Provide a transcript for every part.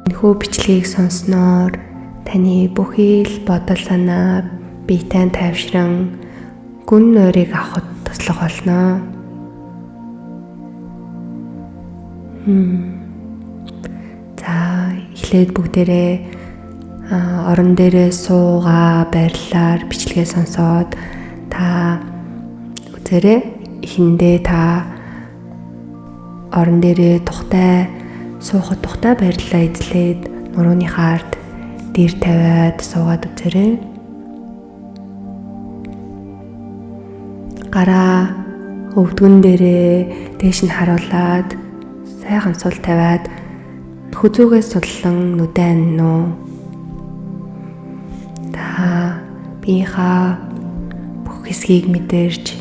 Энэхүү бичлэгийг сонсноор таны бүхий л бодол санаа биетэй тайвшран гүн нойрыг авахд туслах болно. За эхлээд бүгдээрээ орон дээрээ суугаа байрлалаар бичлэгээ сонсоод та үзээрэй. Эхэндээ та орон дээрээ суухад тухтай байрлалаа эзлээд нурууны хаард дээр тавиад суугаад үзээрэй. Гараа өвдгөн дээрээ дээш нь харуулад сайхан сул тавиад хүзүүгээс суллан нүдэн аннуу. Та биеийнхаа бүх хэсгийг мэдэрч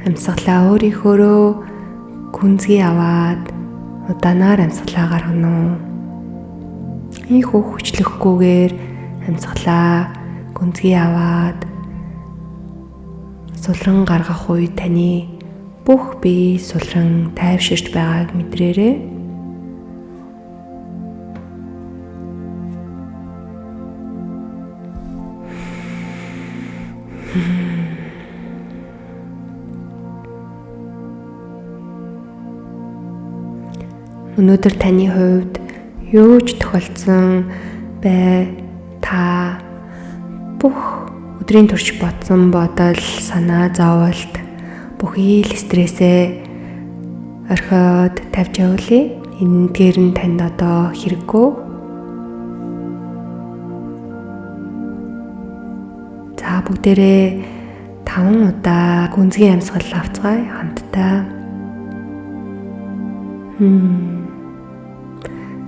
амьсгалаа өөрийнхөөрөө гүнзгий аваад удаанаар амьсгалаа гаргана уу. Ийхүү хүчлэхгүйгээр амьсгалаа гүнзгий аваад сулран гаргах үед таны бүх бие сулран тайвширч байгааг мэдрээрэй. Өнөөдөр таны хувьд юу ч тохиолдсон бай, та бүх өдрийн турш бодсон бодол, санаа зовлт бүхий л стрессээ орхиод тавьж явуулъя. Эндгээр нь танд одоо хэрэггүй. За бүгдээрээ 5 удаа гүнзгий амьсгал авцгаая хамтдаа.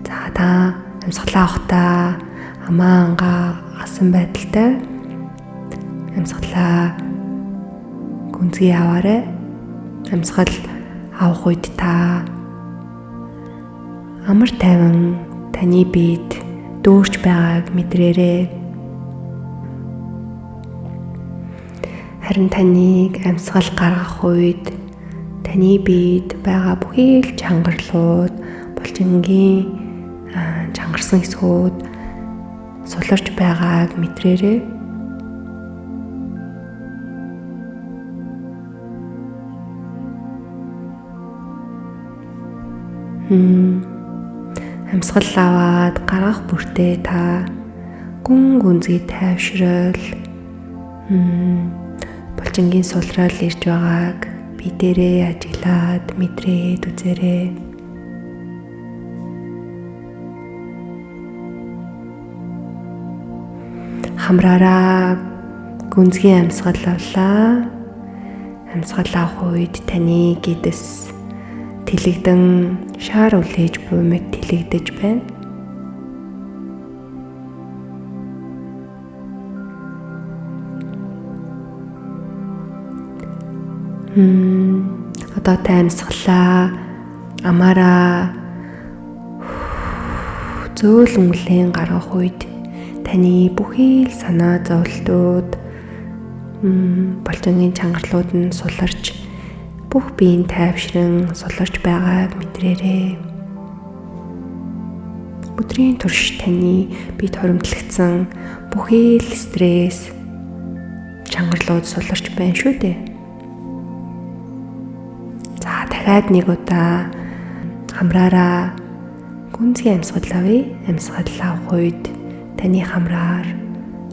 За та амьсгалаа авахдаа амаа ангаа асан байдалтай амьсгалаа гүнзгий аваарай. Амьсгал авах үед та амар тайван таны биед дүүрч байгааг мэдрээрэй. Харин таныг амьсгал гаргах үед таны биед байгаа бүхий л чангарлууд, булчингийн чангарсан хэсгүүд суларч байгааг мэдрээрэй. Амьсгал аваад гаргах бүртээ та гүнзгий тайвшрал булчингийн сулрал ирж байгааг бие дээрээ ажиглаад мэдрээд үзээрэй. Хамраараа гүнзгий амьсгал авлаа. Амьсгал авах үед таны гэдэс тэлэгдэн шаар үлээж буймаг тэлэгдэж байна. Одоо та амьсгалаа амаараа зөөлөн үлэн гаргах үед таны бүхий л санаа зовлтууд булчингийн чангарлууд нь суларч бүх биеийн тайвшран суларч байгааг мэдрээрэй. Өдрийн турш таны биед хоримтлагдсан бүхий л стресс чангарлууд суларч байна шүү дээ. За дахиад нэг удаа хамраараа гүнзгий амьсгал авъя. Амьсгал авах үед таны хамраар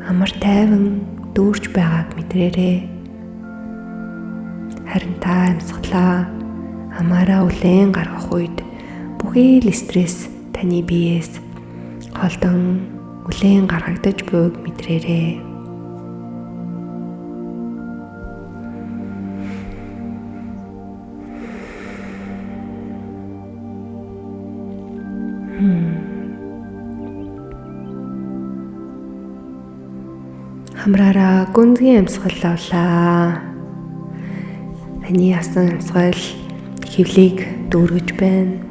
амар тайван дүүрч байгааг мэдрээрэй. Харин та амьсгалаа амаараа үлэн гаргах үед бүхий л стресс таны биеэс холдон үлэн гаргагдаж буйг мэдрээрэй. Хамраараа гүнзгий амьсгал авлаа. Таны асан амьсгал хөвлийг дүүргэж байна.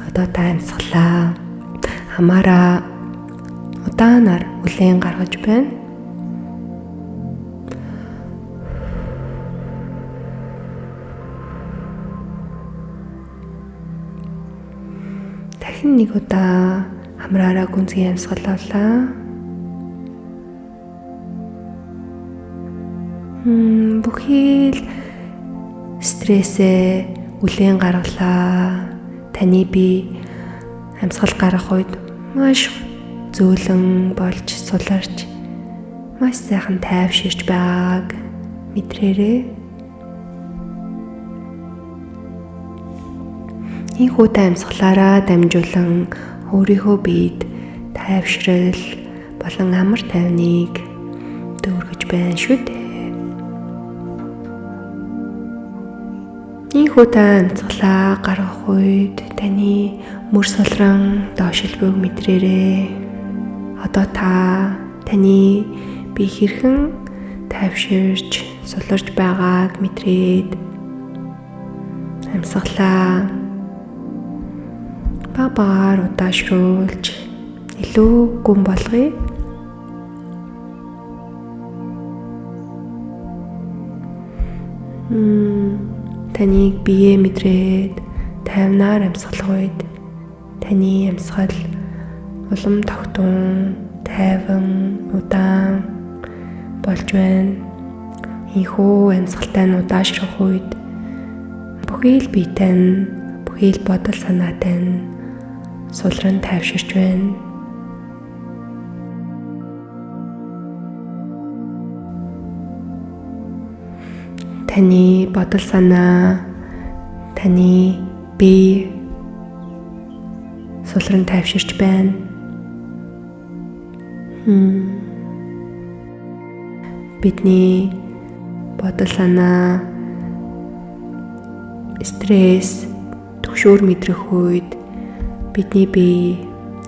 Одоо та амьсгалаа хамаараа удаанаар үлэн гаргаж байна. дахин нэг удаа хамраараа гүнзгий амьсгал авлаа. Бүхий л стрессээ үлэн гаргалаа. Таны бие амьсгал гаргах үед маш зөөлөн болж суларч маш сайхан тайвширч байгааг мэдрээрэй. Энэхүү амьсгалаараа дамжуулан өөрийнхөө биед тайвшрал болон амар тайвныг дүүргэж байна шүү дээ. Энэхүү амьсгалаа гаргах үед таны мөр сулран доошлбог мэдрээрэй. Одоо таны би хэрхэн тайвширч суларч байгааг мэдрээд амьсгалаа багаар удаашруулж илүү гүн болгоё. Таныг бие мэдрээд тайвнаар амьсгалах үед таны амьсгал улам тогтун, тайван, удаан болж байна. Ийхүү амьсгалтай нь удаашрах үед бүхий л биетэй нь, бүхий л бодол санаатай нь сулран тайвширч байна. Таны бодол санаа, таны бие сулран тайвширч байна. Бидний бодол санаа, стресс, түгшүүр мэдрэх үед бидний бие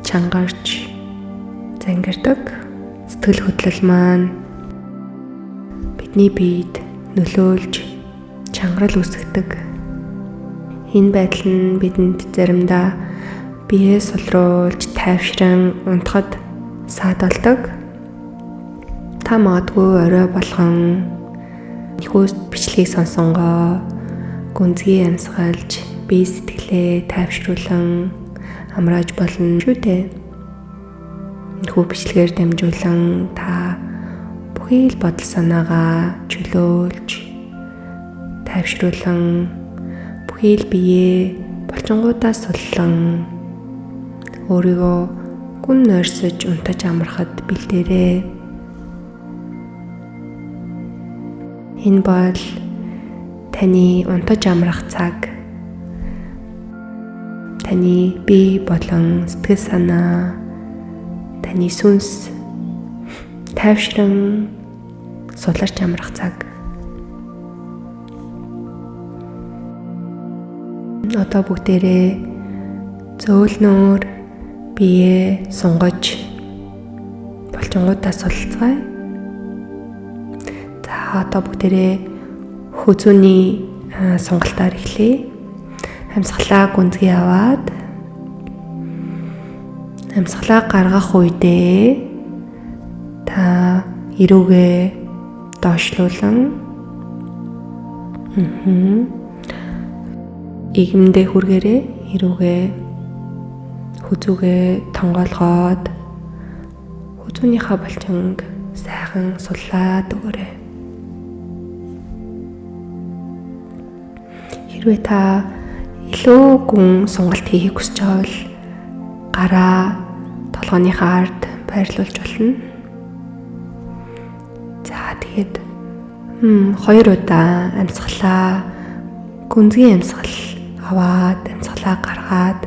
чангарч зангирдаг. Сэтгэл хөдлөл маань бидний биед нөлөөлж чангарал үүсгдэг. Энэ байдал нь бидэнд заримдаа бие сулруулж тайвшран унтахад саадалдаг. Та магадгүй орой болгон ихөөс бичлэгийг сонсонгоо гүнзгий амьсгалж бие сэтгэлээ тайвшруулан амрааж болно шүү дээ. Энэхүү бичлэгээр дамжуулан та бүхий л бодол санаагаа чөлөөлж тайвшруулан бүхий л бие булчингуудаа суллан өөрийгөө гүн нойрсож унтаж амрахад бэлдээрэй. Энэ бол таны унтаж амрах цаг. Таны бие болон сэтгэл санаа, таны сүнс тайвшран суларч амрах цаг. Одоо бүгдээрээ зөөлнөөр бие сунгаж булчингуудаа сулцгаая. За одоо бүгдээрээ хүзүүний сунгалтаар эхлэе. Амьсгалаа гүнзгий аваад амьсгалаа гаргах үедээ та эрүүгээ доошлуулан игэмдээ хүргээрээ эрүүгээ хүзүүгээ тонгоолгоод хүзүүнийхээ булчинг сайхан суллаад өгөөрэй. Хэрвээ та илүү гүн сонголт хийхийг хүсэж байгаа бол гараа толгойнхаа ард байрлуулж болно. За тэгээд 2 удаа амьсгалаа гүнзгий амьсгал аваад амьсгалаа гаргаад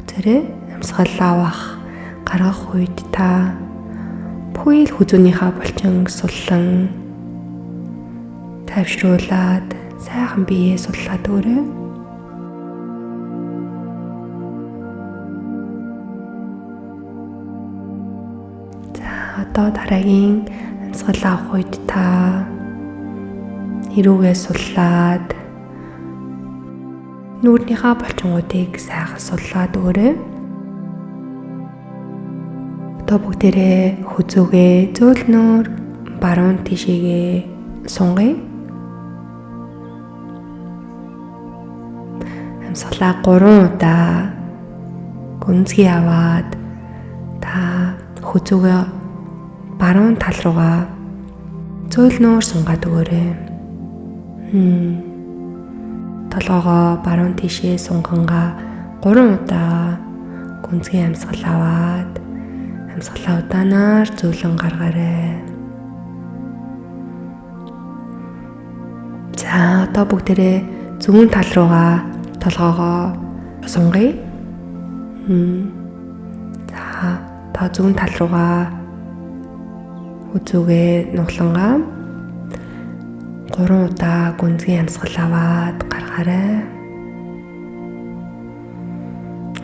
үзээрэй. Амьсгал авах гаргах үед та бүхий л хүзүүнийхээ булчинг суллан тайвшруулад сайхан биеэ суллаад өгөөрэй. Одоо дараагийн амьсгал авах үед та эрүүгээ суллаад нүүрнийхээ булчингуудыг сайхан суллаад өгөөрэй. Одоо бүгдээрээ хүзүүгээ зөөлнөөр баруун тишээгээ сунгая. Амьсгалаа 3 удаа гүнзгий аваад та хүзүүгээ баруун тал руугаа зөөлнөөр сунгаад өгөөрэй. Толгоогоо баруун тишээ сунгангаа 3 удаа гүнзгий амьсгал аваад амьсгалаа удаанаар зөөлөн гаргаарай. За одоо бүгдээрээ зүүн тал руугаа толгоогоо сунгая. За та зүүн тал руугаа үзүүгээ нуглангаа 3 удаа гүнзгий амьсгал аваад гаргаарай.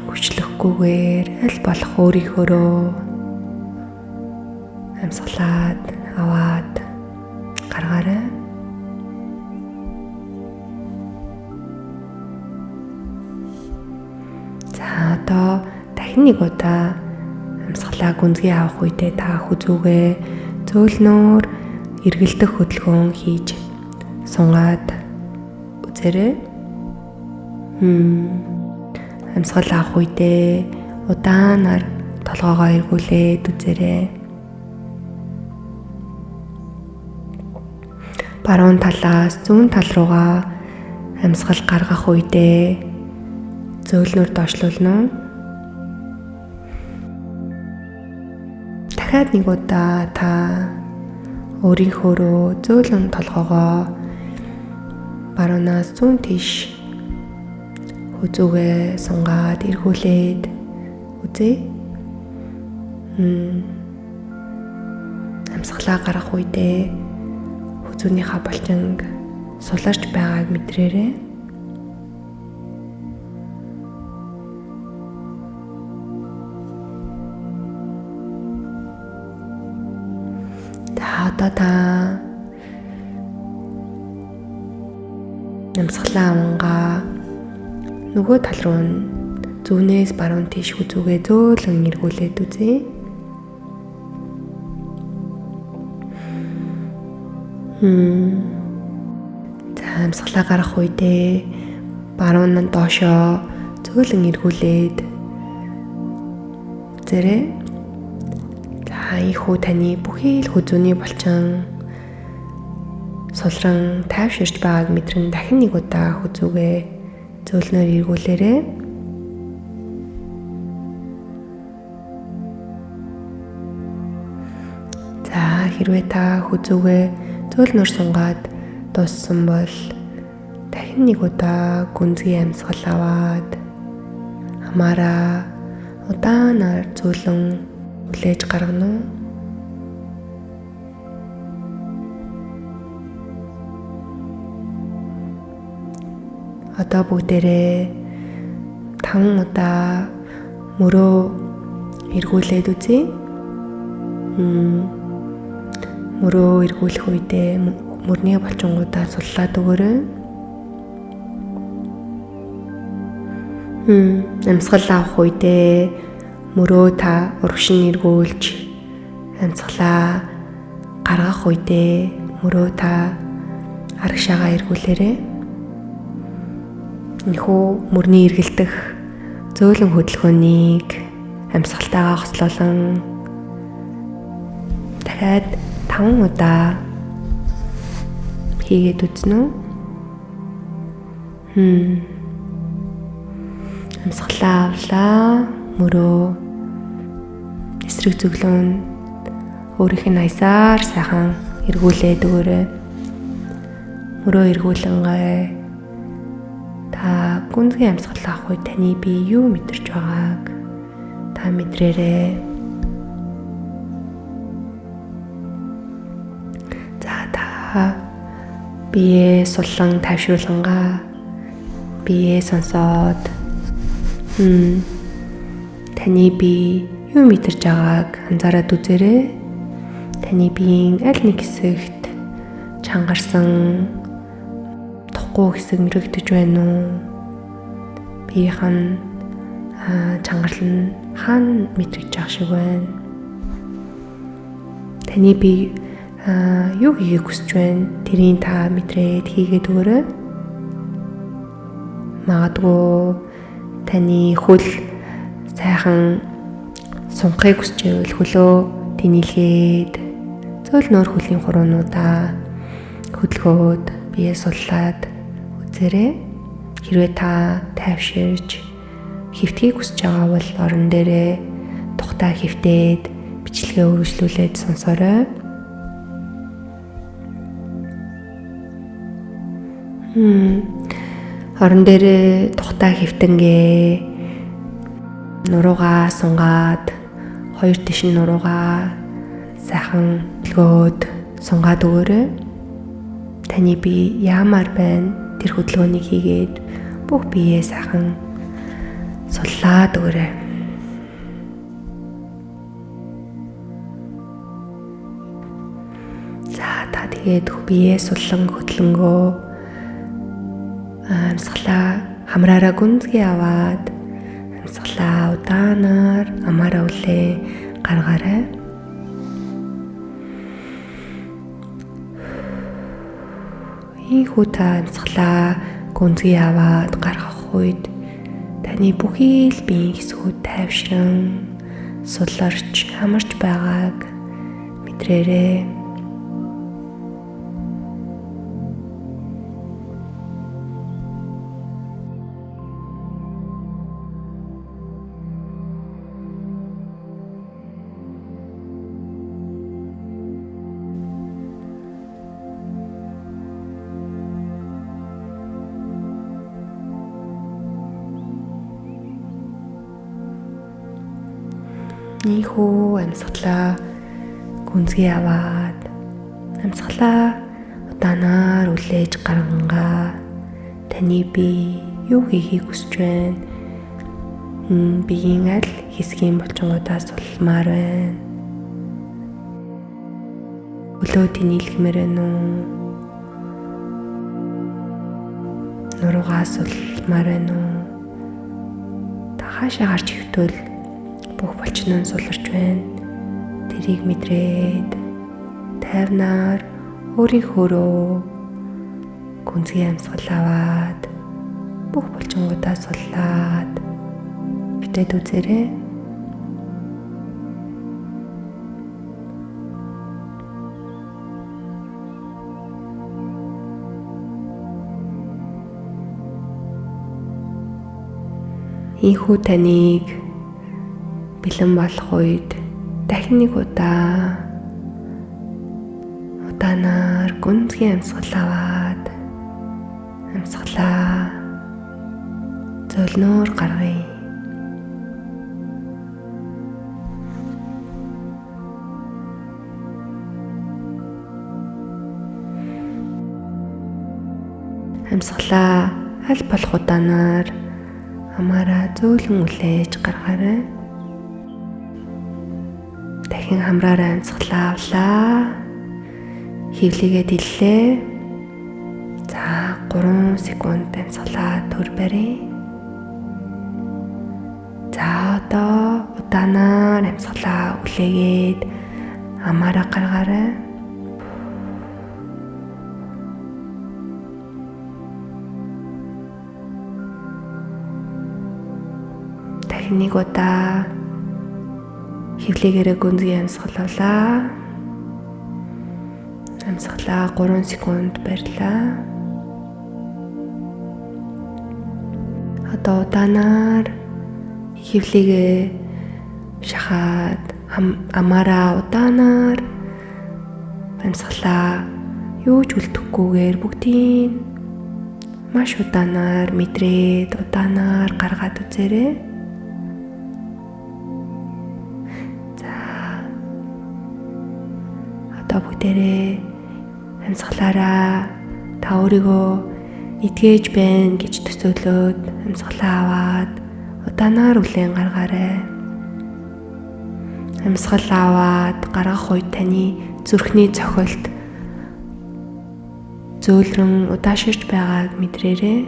Хүчлэхгүйгээр аль болох өөрийнхөөрөө амьсгалаад аваад гаргаарай. За одоо дахин нэг удаа амьсгалаа гүнзгий авах үедээ та хүзүүгээ зөөлнөөр эргэлдэх хөдөлгөөн хийж сунгаад үзээрэй. Амьсгал авах үедээ удаанаар толгоогоо эргүүлээд үзээрэй. Баруун талаас зүүн тал руугаа амьсгал гаргах үедээ зөөлнөөр доошлуулна. Дахиад нэг удаа та өөрийнхөөрөө зөөлөн толгоогоо баруунаас зүүн тийш хүзүүгээ сунгаад эргүүлээд үзье. Амьсгалаа гаргах үедээ хүзүүнийхээ булчинг суларч байгааг мэдрээрэй. Одоо та амьсгалаа авангаа нөгөө тал руу зүүнээс баруун тийш хүзүүгээ зөөлөн эргүүлээд үзье. За амьсгалаа гаргах үедээ баруун нь доошоо зөөлөн эргүүлээд үзээрэй. Ийхүү таны бүхий л хүзүүний булчин сулран тайвширч байгааг мэдрэн дахин нэг удаа хүзүүгээ зөөлнөөр эргүүлээрэй. За хэрвээ та хүзүүгээ зөөлнөөр сунгаад дууссан бол дахин нэг удаа гүнзгий амьсгал аваад хамаараа удаанаар зөөлөн хүлээж гаргана уу? Одоо бүгдээрээ 5 удаа мөрөө эргүүлээд үзье. Мөрөө эргүүлэх үедээ мөрний булчингуудаа суллаад өгөөрэй. Амьсгал авах үедээ мөрөө та урагшин эргүүлж амьсгалаа гаргах үедээ мөрөө та арагшаагаа эргүүлээрэй. Энэхүү мөрний эргэлдэх зөөлөн хөдөлгөөнийг амьсгалтайгаа хослуулан дахиад 5 удаа хийгээд үзнэ үү? Амьсгалаа авлаа. Мөрөө эсрэг зөвлөн өөрийнх нь аясаар сайхан эргүүлээд өгөөрэй. Мөрөө эргүүлэнгээ та гүнзгий амьсгал авах үед таны бие юу мэдэрч байгааг та мэдрээрэй. За та бие суллан тайвшруулангаа бие сонсоод таны бие юу мэдэрч байгааг анзаараад үзээрэй. Таны биеийн аль нэг хэсэгт чангарсан тухгүй хэсэг мөрөгдөж байна уу? Биеийн чангарал нь хаана мэдрэгдэж байгаа шиг байна? Таны бие юу хийхийг хүсэж байна? Тэрийг та мэдрээд хийгээд өгөөрэй. Магадгүй таны хөл сайхан сунгахыг хүсэж байвал хөлөө тэнилгээд зөөл нөр хөлийн хуруунуудаа хөдөлгөөд бие суллаад үзээрэй. Хэрвээ та тайвширч хэвтгийг хүсэж байгаа бол орон дээрээ тухтай хэвтээд бичлэгээ үргэлжлүүлээд сонсоорой. Орон дээрээ тухтай хэвтэнгээ нуруугаа сунгаад хоёр тишин нуруугаа сайхан хөдөлгөөд сунгаад өгөөрэй. Таны бие яамаар байна тэр хөдөлгөөнийг хийгээд бүх биеэ сайхан суллаад өгөөрэй. За та тэгээд биеэ суллан хөдлөнгөө амьсгалаа хамраараа гүнзгий аваад амьсгалаа удаанаар амаараа үлээ гаргаарай. Ийхүү та амьсгалаа гүнзгий аваад гаргах үед таны бүхий л биеийн хэсгүүд тайвшран суларч хамарч байгааг мэдрээрэй. Ийхүү амьсгалаа гүнзгий аваад амьсгалаа удаанаар үлээж гаргангаа таны бие юу хийхийг хүсэж байна? Биеийн аль хэсгийн булчингуудаас сулмаар байна. Хөлөө тэнилгмээр байна уу? Нуруугаас сулмаар байна уу? Та хаашаа гарч хөвтөл бүх булчин нь суларч байна. Тэрийг мэдрээд тайвнаар өөрийнхөө гүнзгий амьсгал аваад бүх булчингуудаа суллаад битээд үзээрэй. Ийхүү таныг бэлэн болох үед дахин нэг удаанаар гүнзгий амьсгал аваад амьсгалаа зөөлнөөр гаргая. Амьсгалаа аль болох удаанаар амаараа зөөлөн үлээж гаргаарай. Дахин хамраараа амьсгалаа авлаа. Хөвлөгээд иллээ. За 3 секунд амьсгалаа төр барья. За одоо удаанаар амьсгалаа үлээгээд амаараа гаргаарай. Дахин нэг удаа хөвлөгөөрөө гүнзгий амьсгал авлаа. Амьсгалаа 3 секунд барьлаа. Одоо удаанаар хөвлөгээ шахаад амаараа удаанаар амьсгалаа юу ч үлдэхгүйгээр бүгдийг маш удаанаар мэдрээд удаанаар гаргаад үзээрэй. Бүгдээрээ амьсгалаараа та өөрийгөө эдгэж байна гэж төсөөлөөд амьсгалаа аваад удаанаар үлэн гаргаарай. Амьсгал аваад гаргах үед таны зүрхний цохилт зөөлрөн удааширч байгааг мэдрээрэй.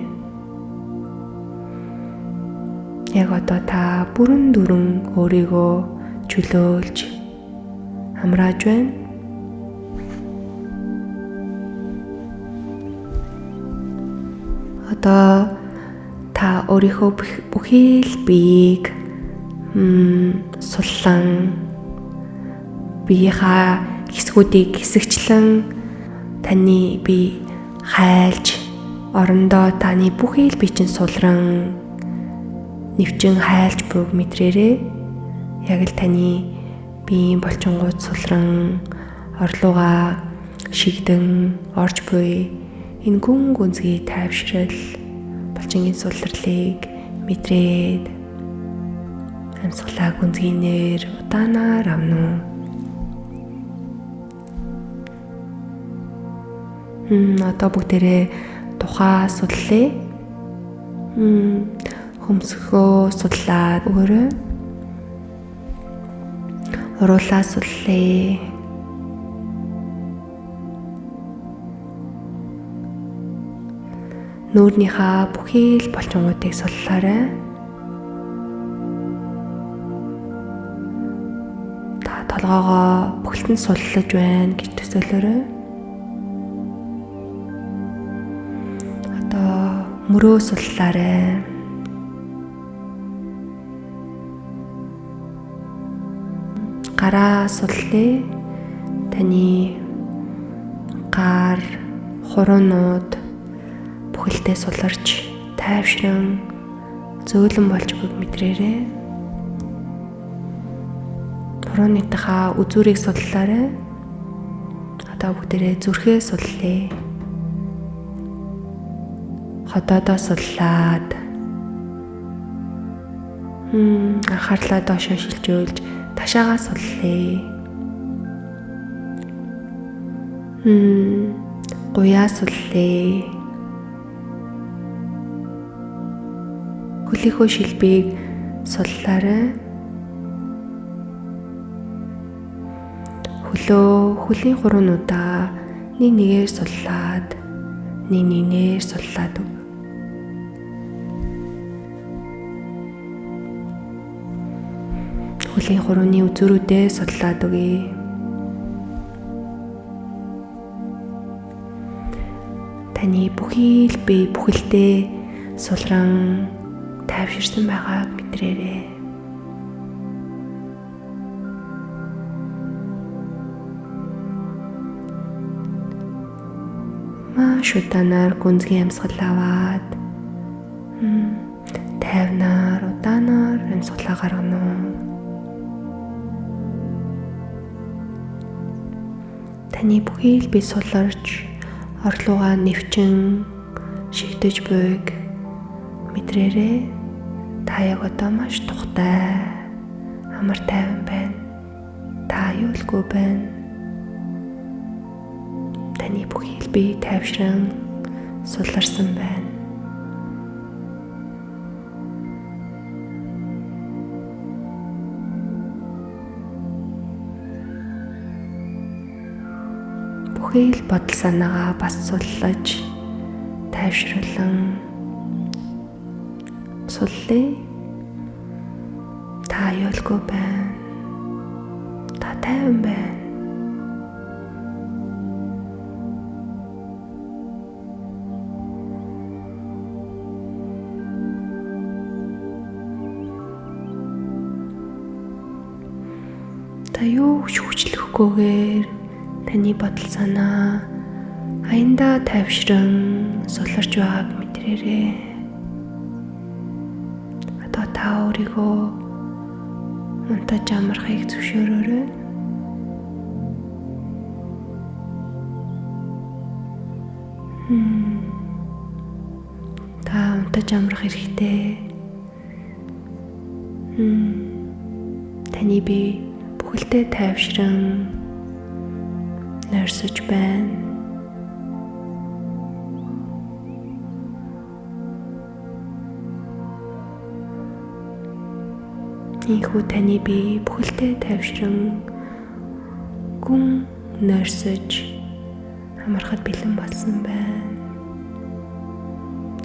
Яг одоо та бүрэн дүрэн өөрийгөө чөлөөлж хамрааж байна. Одоо та өөрийнхөө бүхий л биеийг суллан биеийнхаа хэсгүүдийг хэсэгчлэн таны бие хайлж орондоо таны бүхий л бие чинь сулран нэвчин хайлж буйг мэдрээрээ яг л таны биеийн болчингууд сулран орлууга шигдэн орж буй энэ гүн гүнзгий тайвшрал болчингийн сулрлыг мэдрээд амьсгалаа гүнзгийнээр удаанаар амнуу. Одоо бүгдээрээ тухай судлаа. Хөмсгөө судлаад өгөөрэй. Уруулаа судлаа. Нүүрнийхээ бүхий л болчингуудыг суллаарай. Та толгоогоо бүхэлдэн суллаж байна гэж төсөөлөөрэй. Одоо мөрөө суллаарай. Гараа суллаа. Таны гар, хуруунууд бүхэлдээ суларч тайвшран зөөлөн болж буйг мэдрээрэй. Хурууныхаа үзүүрийг судлаарай. Одоо бүгдээрээ зүрхээ суллаа. Хотоодоо суллаад анхаарлаа доошоо шилжүүлж ташаагаа суллаа. Гуяа суллаа. Хөлийнхөө шилбийг суллаарай. Хөлийн хуруунуудаа нэг нэгээр суллаад нэг нэгээр суллаад өг. Хөлийн хурууны үзүүрүүдээ судлаад өгье. Таны бүхий л бие бүхэлдээ сулран тайвширсан байгааг мэдрээрэй. Маш удаанаар гүнзгий амьсгал аваад тайвнаар удаанаар амьсгалаа гаргана. Таны бүхий л бие суларч орлууга нэвчин шигдэж буйг мэдрээрэй. Та яг одоо маш тухтай, амар тайван байна. Та аюулгүй байна. Таны бүхий л бие тайвшран суларсан байна. Бүхий л бодол санаагаа бас суллаж тайвшруулан суллаа. Та аюулгүй байна. Та тайван байна. Та юу ч хүчлэхгүйгээр таны бодол санаа аяндаа тайвшран суларч байгааг мэдрээрэй. Одоо та өөрийгөө унтаж амархыг зөвшөөрөөрэй. Та унтаж амрах хэрэгтэй. Таны бие бүхэлдээ тайвшран нэрсэж байна. Ийхүү таны бие бүхэлдээ тайвшран гүн нэрсэж амархад бэлэн болсон байна.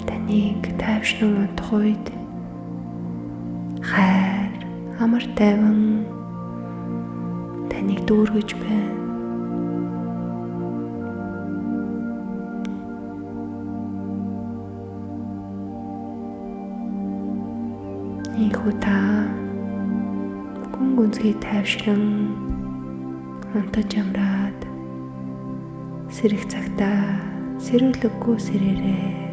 Таныг тайвшран унтах үед хайр, амар тайван таныг дүүргэж байна. Ийхүү та гүнзгий тайвшран унтаж амраад сэрэх цагтаа сэрүүлэггүй сэрээрээ